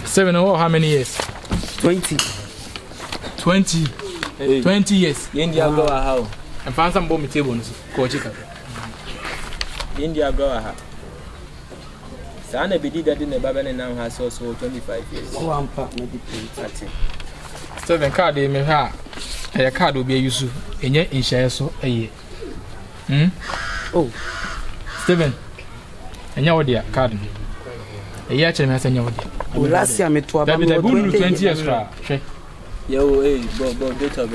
Seven or how many years? 20. 20. Hey. 20 years. India go how? And found some bomb tables. Coachica. India go how? Sana be did that in the Babylon now has also 25 years. Oh, I'm part maybe 30. 7 card they may have. A card will be used in your in shares so a year. Oh, Steven. And your dear card. A year chance and your dear. Last year, I met 20 years. Yo, Bob, date of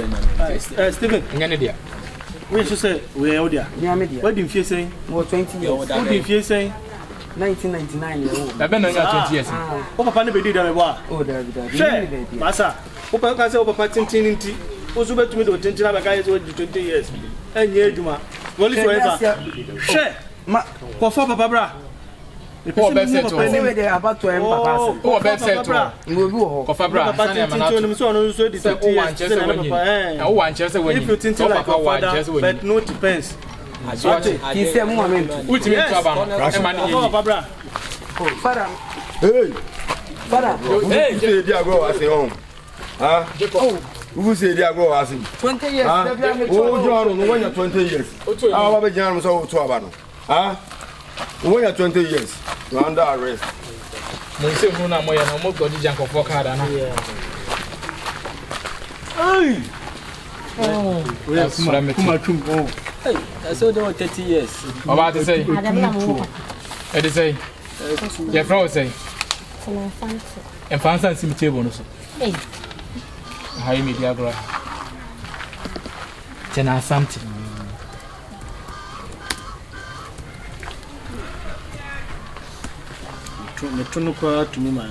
Stephen, Canada. We should say we are there. What did you say? More 20 years. What did you say? 1999. I've been 20 years. What Papa did I want? Oh, there. Massa, Papa can say over Patin. Who's about to me to 20 years? And year, Juma. Well, it's share. For Papa. Oh, best set anyway, they are about to end. Oh, best set to Fabra. If you think like a father, but no depends. He said, Moment, Father. Hey, Father. Hey, dear, go as a home. Ah, who say they are go as 20 years. Oh, John, when you're 20 years. Our John was over to Abano. Ah, when you're 20 years, you're under arrest. Monsieur Muna Moya, no more body junk of Wakada. Hey, we have some more. Hey, I saw them 30 years. About to say, it is say, your friend say, and fancy some tables. Hey, how you media grow? Tena something. To me, man.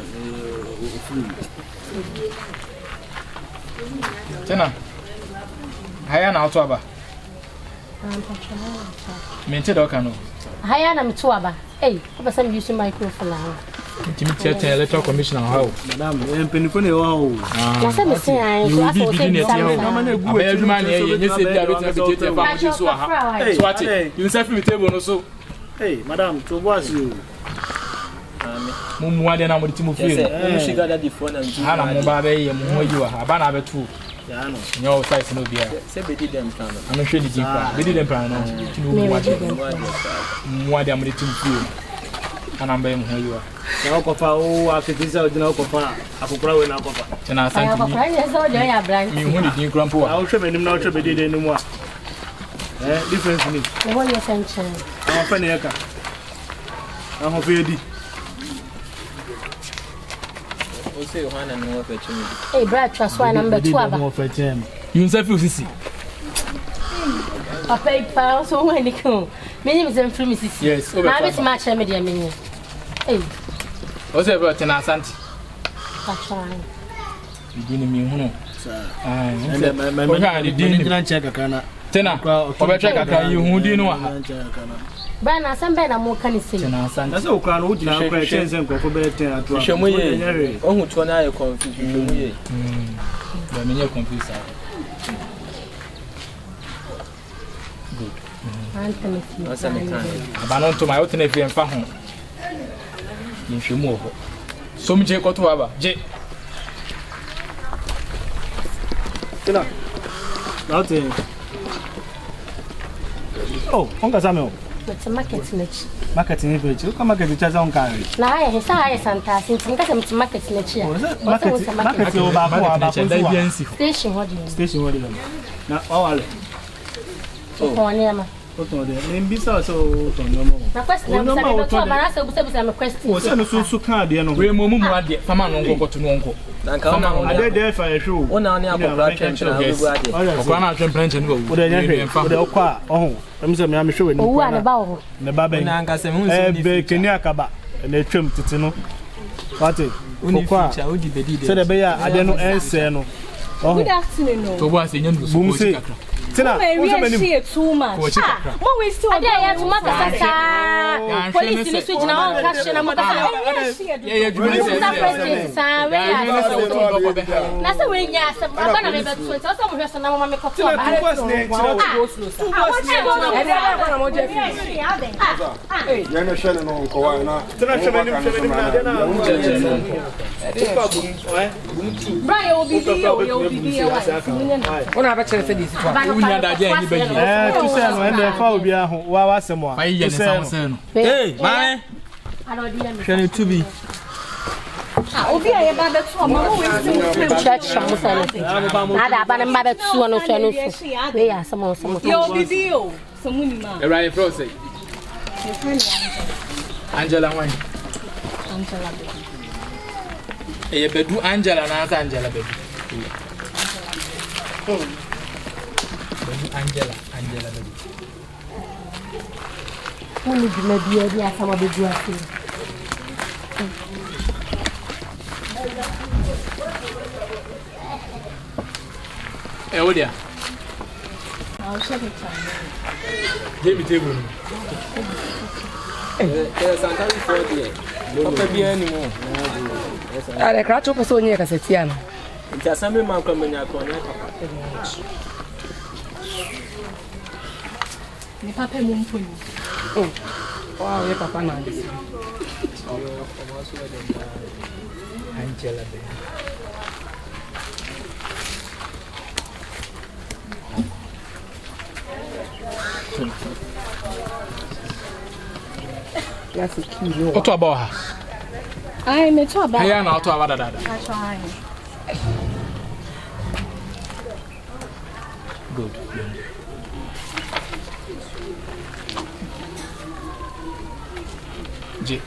Tena, haya na autoba. Mente dokano. haya na mtuaba. Hey, papa some use microphone now. Intimate electoral commissioner how? Madam, penifone wow. Na say me say I so aso say me say. Abeduma na ye say bia betu be family so ha. So what? You say me table no so. Hey, madam, to was you. Mumu ade na mo timu feel. You should gather the phone and do. Ha na mo ba be ye mo yi wa ha ba na be tu. Ya no. Nyo size no bia. Say be did them plan. Ano hwe di jinpa. Be di dem plan no. Timu wa de. Mu ade am de timu feel. Ana mba mo yi wa. Na okofa o afetisa o dina okofa akokora we na okofa. Tena asanti. Akokora ni so de ya branch. Mi hu ni din krampo wa. Na o hwe menim na o hwe be de nim a. Difference ni. E won your sanction. Am fa ne yaka. Am fa yedi. O say Yohana no fa chimi. Hey, brother, trust one number 2 aba. You say feel sisi. Papa ipa so when you come. Me ni me free sisi. Yes, na be match me dia me. Hey. O say bro tena asanti. Patron. Bidini mi hu no. Ah, my dinner check akana. Tena, obetra kakra yi hu di no wa. Ba na san be na mo kan sei. Tena asanti. Na say o kan o dina kwa chense nkoko be ten atu. Hwemu ye. Ohu to na ye confuse hwemu ye. Ba me ye confuse. Good. Anthony. Asa me kan. Aba no to my oten efi emfa ho. Yin hwemu ho. So mi je koto aba. Je. Tena. Now ten. Oh, onka sameo. It's a market niche. Market ni fe chi. Ka market cha za onka re. Na haya hesa haya santa sinti ngasa mti market niche ya. Market o ba ko aba ko station what do you? Station what do you? Na wale. Oh, kwa nyama. Oton de. Mbisa so oton no mo. Na question na say to ba say busa me question. O say no so kan de no. We mo mu ade fama no nko to no nko. Na nka o ade de fa ehwe o. Ona oni akokra twentwe na obu ade. Okwa na twentwe nche no wo. O de nya hwe. O de okwa oho. Em say me am hwe ni. Owu ane ba wo. Ne ba ben. Na nka se hu nsi ni. Be keni akaba. Na twem tete no. Wate. Okwa. Say de be ya ade no ense no. Good afternoon. To bo ase nya no so kakra. Tina, what's too much? What we still Ade ya to maka police ni switch na on cash na maka Yeah, you say. Sa we ya. Na say we nya se aba na me betu so so mo hwese na mo me koto aba. Ya no shele no ko wa na. Tina shele ni na de na. Brian will be here. Ona ba chere se dis kwa. Unya da je ni ba yi. Tu say no ende fa obi aho wa wasemo a. Fa yi ne sam no. Hey, man. Shall to be. Obi aye ba betu mama we still church shamusa no. Na da ba na mba betu no so no so. We ya samo. yo video somuni ma. Right from say. Angela wan. Angela. Bedu Angela na asa Angela bedu. Angela bedu. Muni bi me bi ya sama bedu ase. What there? I'll check it out. Give me table. There's something for there. Don't be anymore. Ale kracho peso nye kasetia no. Nti assemblyman kwa menya kwa nya papa. Ni papa mu mponi. Wow, ye papa na ndisi. Angela be. That's a key no. What about her? Ai me to aba. Aya na auto abada dada. I try. Good. J.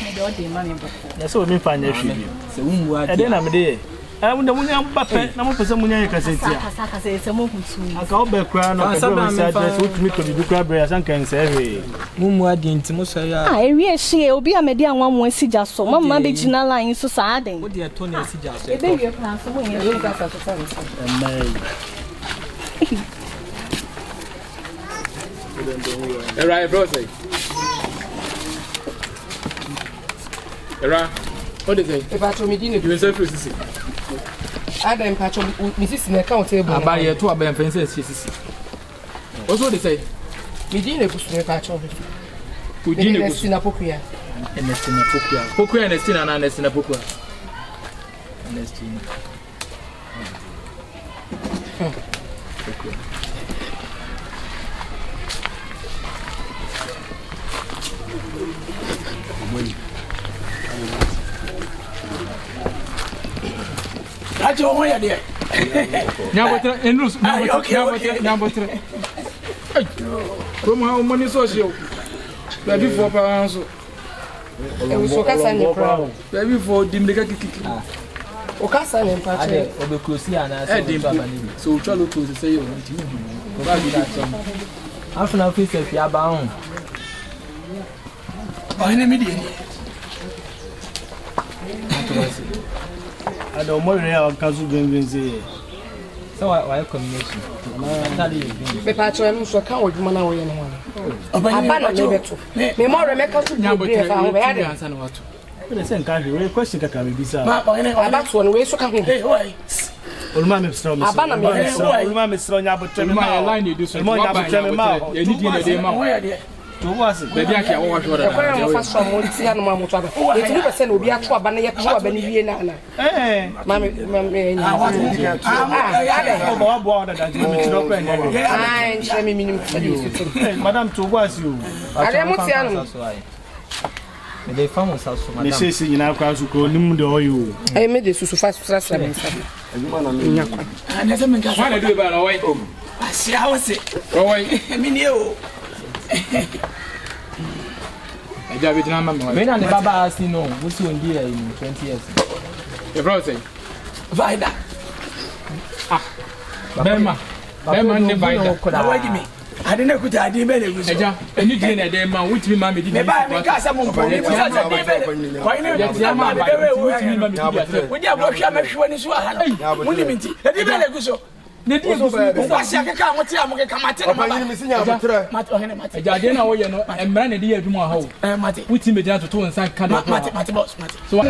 Me do de mami boko. Na so mi fa nya hwe. Se umbu ade. E de na me de. Munda munya mbape na mo pese munya yekasetia. Kasa se mo kutu. Aka obe kra na ka do se address utumi to bi kra bre asan kan se hwe. Umbu ade nti mo so ya. Ewi ehie obi amede anwa mo asija so. Mama be gina line so sa aden. Wo de to na asija so. Ebe wie plan so mo yen kasa so sa. Right, bro say. Era. What is it? If I told me didn't You say free sisi. Adam pacho Mrs. na account table. Aba ye to aba mfen say sisi. What they say? Me didn't kusu me pacho. We didn't kusu na pokuya. Ernestina Pokua. Pokua Ernestina na Ernestina Pokua. Ernestina. Pokua. Aje o ya de. Nyabotre enrus. Nyabotre. Ay. Como ha o money social. Baby for pa so. E so kasa ni pro. Baby for dimleka kiki. O kasa ni pacho. Ade obe close ya na say baba ni. So chalo close say you want to. Ko ba bi that some. Afuna fi se fi aba hon. Ba ni mi di. Ada mo re ya kazu gengenze. So why combination? Me pacho em so kan odwuma na wo ye no ho. Aba na me beto. Me mo re me ka so bi fa ho be ade. Ele sen kan hwe question kaka me bisa. Ma ba ne aba to no we so ka ho. Oluma me sro me. Aba na me oluma me sro nya botre me ma. Line dey do so. Mo nya botre me ma. Ye ni dey dey ma. To was Baby akia wo wa shora. E kwa mo fa so mo ti anu ma mo to aba. E ti be se na obi ato aba na ye to aba ni wie na na. Ma me ni. O ba bo da da me ti no kwa nya. Ah, nche me minim. Madam to was you. Ale mo ti anu. they found us also, madam. They say, you know, I go nim the oil. I made the susu fast. And there's a man trying to do about away. I see how it's it. Away. I mean, you. I got it. I'm and the Baba has seen no. What's you in here in 20 years? Your brother say, Vida. Bema, ne Vida. Wait me. I didn't know what I did. And you didn't have man with me, mammy. Did I make us a month? Why not? When you have a shame, when it's what I do. What's your account? What's your account? I didn't know you know, and man, a dear to my home. Which him down to 2 and San Mati boss. So I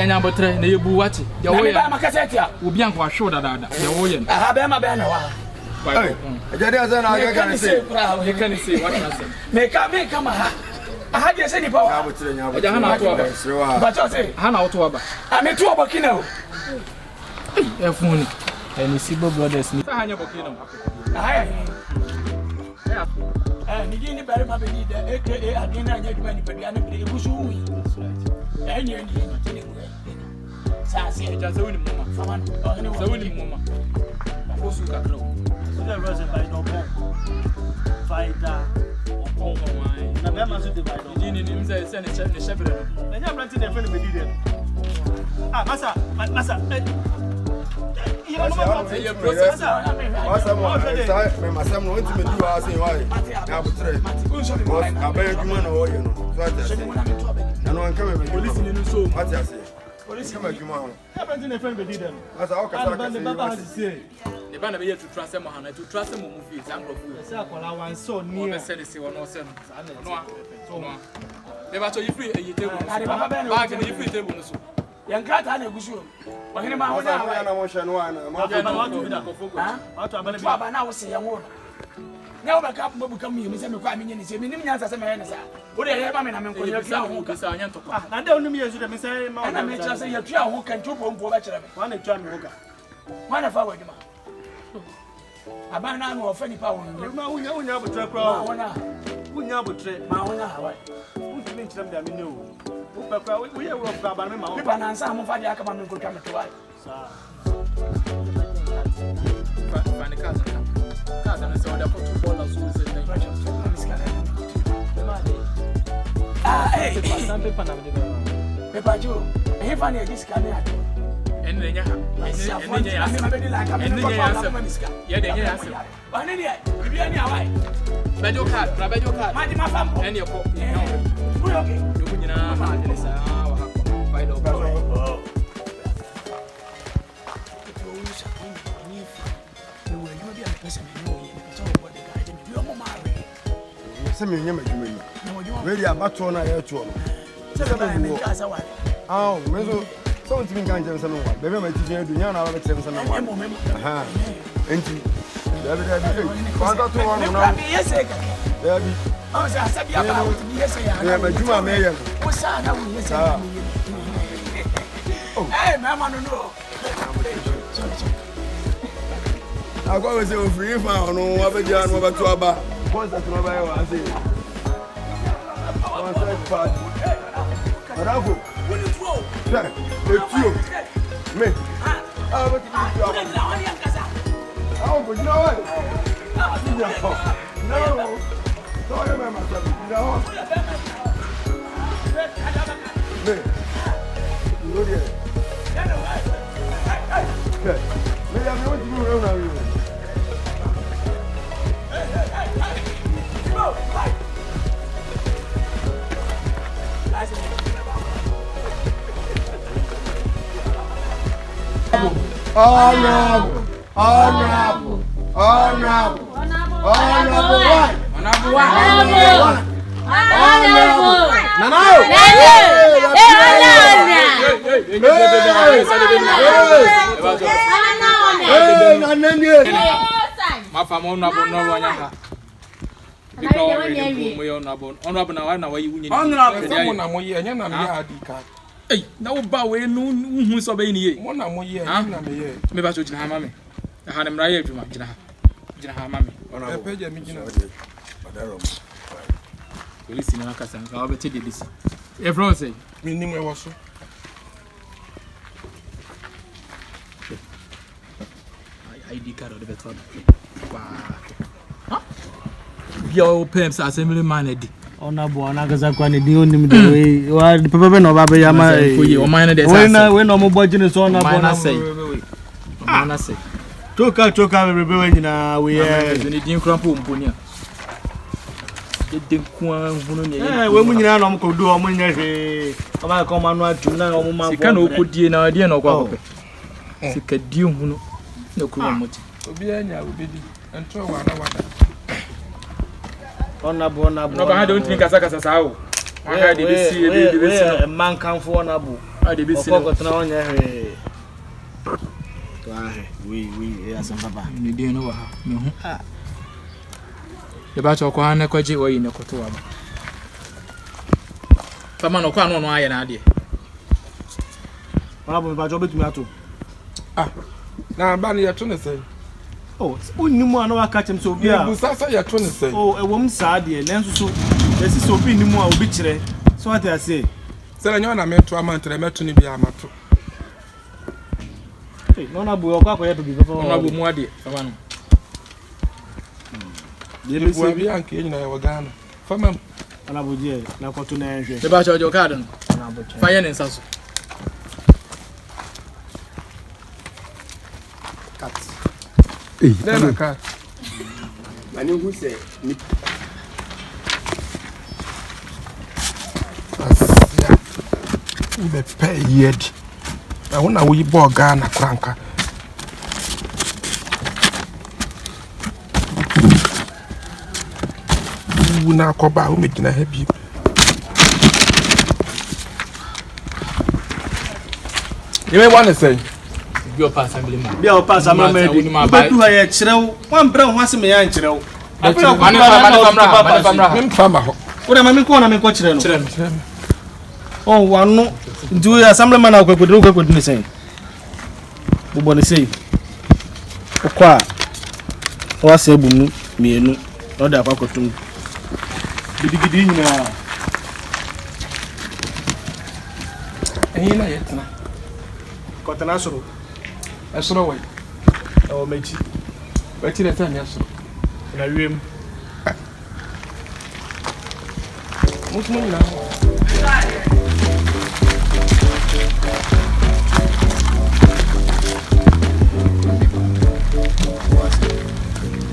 know about the Buati. Your way, I'm a cassette. Will be on show that I have a banner. I can say, you can see what I say. Make come. I had just any power. I don't know but I say, Hannah to Abba. I'm a 2 o'clock, you know. And you see brothers. And you didn't bury my baby, aka again, I get money, but I never did. Who's who? And you're Sassy, just a winning woman. So winning woman. Who's you got no? So there wasn't by no bone. Fighter. Oh, my. Never must divide. You didn't even say, send a shepherd. And you're renting a friend of me. Ah, Massa. You know what your process. I'm going to do as you are. Now, but I bear you man or you know. And I'm coming with listening so much. I say, what is coming to my happened a friend with them. As I say, the band here to trust him, to trust him movies. I'm going to so near. Never told you free a table. Back in the free table. Young cat and a bushel. When him, I was one. Now, say, I won't. Now, my cup will become you, Mr. McCartney, and say, Minions as a man. What I have, I'm going to I don't know me as you say, and I may just say, you're who can do for bachelor. One a John Walker. One of our demand. A man or funny power. We know what to cry. We know what to my own. Who means them that we know? We are rough about my own. And some of the Akaman will come to us. Funny cousin. Cousin is all the football of schools. Hey, some people have the Joe. If I need this camera. And then you have Someone's been going to some one. Baby, my teacher, do you know how to tell some one? And you, I go with you free found no over John over to Abba. What's that over? I say, it's you. Me. I'm going to you know what? No. Don't remember myself. You know what? Me. You know okay. Maybe I'm going to do around you. Honorable. Hey, now bow away no who's obeying ye. One more year, maybe I should have mammy. I had him right to my Jina mammy. On a page, I mean, you know, listen, I'll be taking this. Everyone say. Minimum was. ID card of the better. Huh? Your pimps assemblyman edi. Honorable anagaza kwa ni di onim de we wa the papa no ba be ya ma we no mo budget so honorable na say. Mana say. Toka we be we nyina we ni din krampo mponi a. Edin kwa hunu ne. We mu nyina no mo ko do o mo nya hwe. O ba ko manu atu na o mo ma bo. Sika na okudie na ade na okwa kope. Sika die hunu na ku mo ti. Obi anya obedi. Ento wa na wada. Honorable No ba don't think kasa sa o. Wa ha de be si no. Man kan fo honorable. Ha de be si no. Ko tena onya hwe. To ahe. We asem papa. Ni de no wa ha. Me hu. Le ba cho kwa na kwaji oyi ne koto wa ba. Fama no kwa no aye na ade. Honorable ba jo betumi ato. Na ba ni ya to ne say. Oh, unimu ana waka chem so obi a. Bu sasa ya to ne say. Oh, ewom saa de lenso so. Esi so obi nimu a obi kire. So what I say? Say na na meto amantre meto ni bi amato. Hey, no bu okwa koye bi before. No bu mu ade, fama no. Ye bi se bi anke nyina ya wagana. Fama ana bu je na kwato na ehwe. Le ba cho jo card no. Fire ne nsaso. Then aka. Mani who say ni Asia. Ube pay yet. I wanna YEBOAH Ghana cranka. Na koba o me gina hebi. You may want to say Be a assemblyman. Be a assemblyman. But you are chirew. One brown wants me yan chirew. What am I going to make chirew? Oh, one no. Do you assemblyman or could me say? What say? Okwa. What's a boom? Me no. Not that I could. Gidi na. Eyi na yetna. Kotana soro. Esoro we. O mechi. Mechi na tani esoro. Na wiem. Mutumo nyina.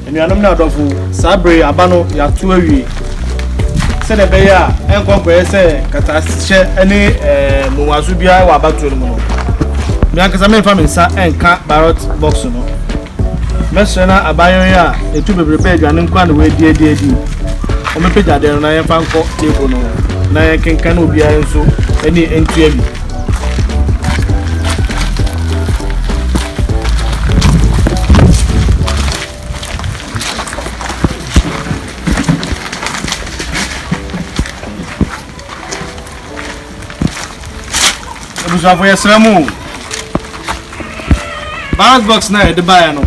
Enuanom na adofo sabre abano ya to awie. Se de be ya enkonkwe se kata hye ani muwazu bia wa abatu no no. Mi akasa me fa me nsa enka ballot box no. Mesena abayon ya etu bebrebe aduane nkwa na we die. O me peja de no na yen fa nko table no. Na yen kenkan obi a nso ani entu abi. Já foi esramu. Ballot box na de buy no.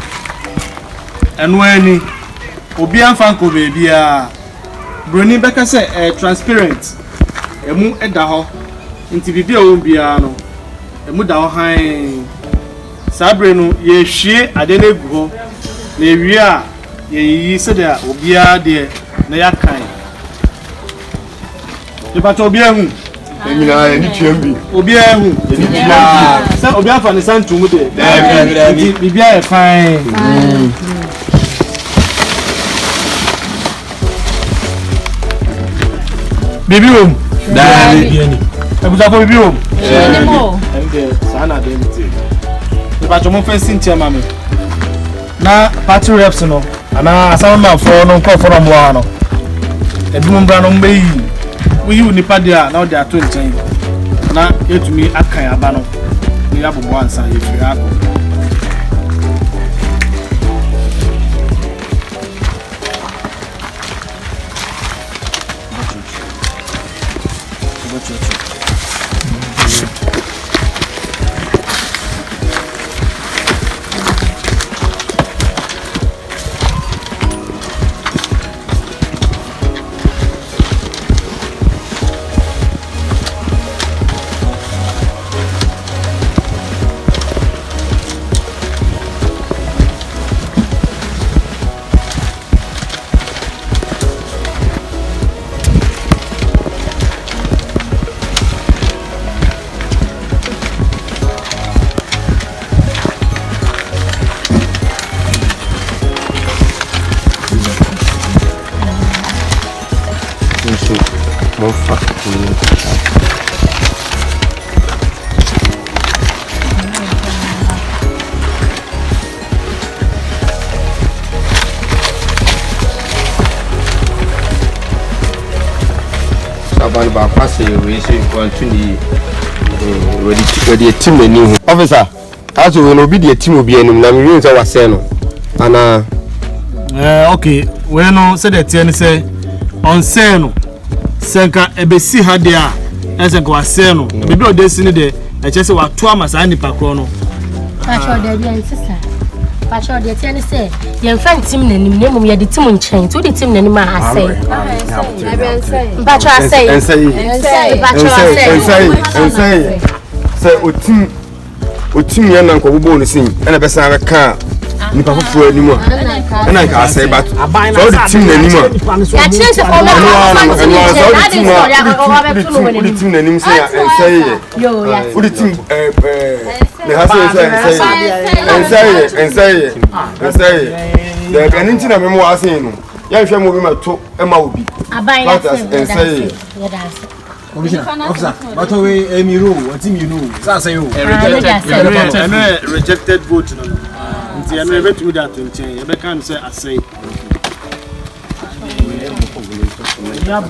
Enu ani obi anfa ko baby a broni beka se transparent. Emu eda ho. Nti bibia o bia no. Emu da ho han. Sabre no ye hwie ade na egu ho. Na ewie a ye yi se de obi a de na yakan. Ye ba to obi ahu. Emina eni twembi. Obi ahu. Eni twembi. Say obi afa ni santu mu de. Bibia e fine. Bibi o. Bibi ani. Ebuza fo bibi o. Ni mo. Ende sana de nti. Ba to mo fencing chairman me. Na party reps no. Ana asama for no call for no mo no. Edum mbra no mbe yi. We you nipa dia na o dia to nchen na yetumi akan aba no ni abobo ansa yefiri ako About passing away, so you want to the team new officer. As we will be the team will be in Namians or Seno. And okay, we no said that ten say on Seno. Senka ebesi ha dia esenka wa Seno. Bibi o destiny de e chese wa to amasa ni pakro Pacho de bi ansisa. Pacho de ten say ye fan team nanim na mum ye de team nchen. To the team nanim a asay. Pacho asay. Pacho asay. Say o team ya nan ko bobo no sin na be san ka ni pa fufu ani mu na ka asay but so the team nanim ya chese for me the team nanim say say yo ya the team the say the anything na me mo asay no ya hwe mo bi ma to e ma obi aban ya say Officer, but we Emiro, what team you know? Say rejected vote. I never do that to change. I can't say I say. We are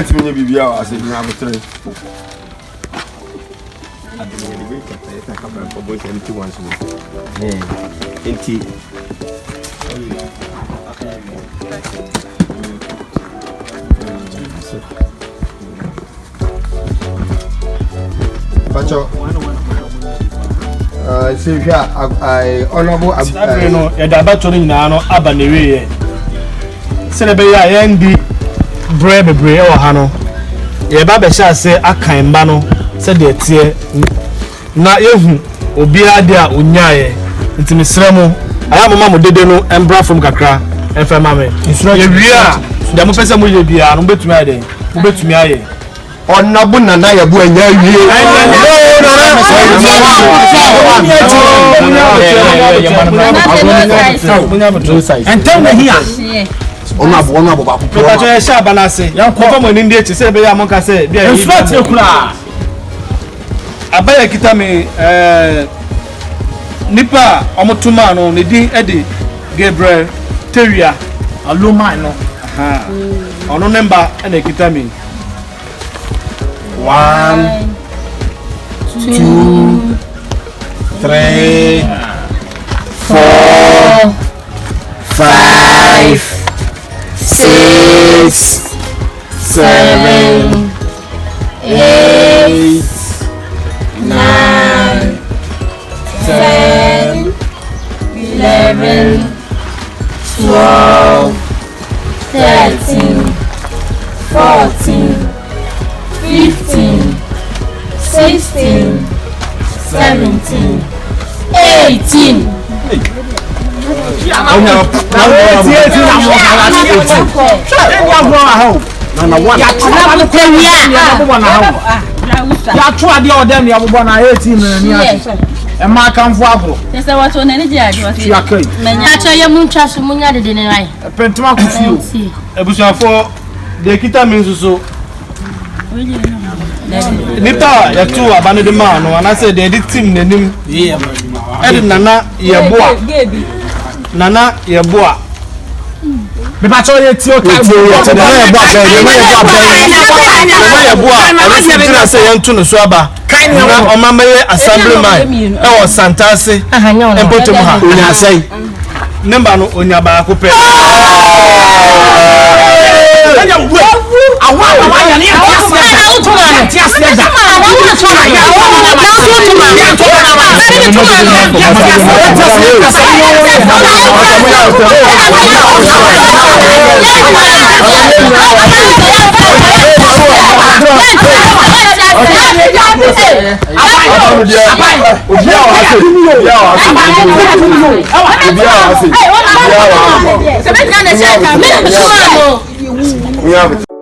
to be I said you have a three. Pacho, see here, I honorable. No, you're about to know about the way. Celebrate Andy Brave or Hano. Your Baba shall say, I can't bano, said the tear. Not you, Oyaa dia Unyaye. It's Miss Ramo. I have a mamma did no and brought from Kakra and for mammy. It's not your the person will be a number to my day. Bet me. On Nabuna Nayabu and and tell me here. Honorable Shabanase, young come in India to say, Beyamonka say, it's not your class. Abaya Kitame Nipa Omotumano, Nidi Eddie Gabriel Teria, Alumino. On number and a Kitame. 1, 2, 3, 4, 5, 6, 7, 8, 9, 10, 11, 12, 13, 14, 15, 16, 17, 18. Nita ya tu abane de ma no ana say the team nanim nana YEBOAH nana YEBOAH me ba cho ye ti o ka YEBOAH ana say dina say yan tu no so aba na o mamaye assemblyman e wo santase empotum ha onya say number no onya ba ko pe we have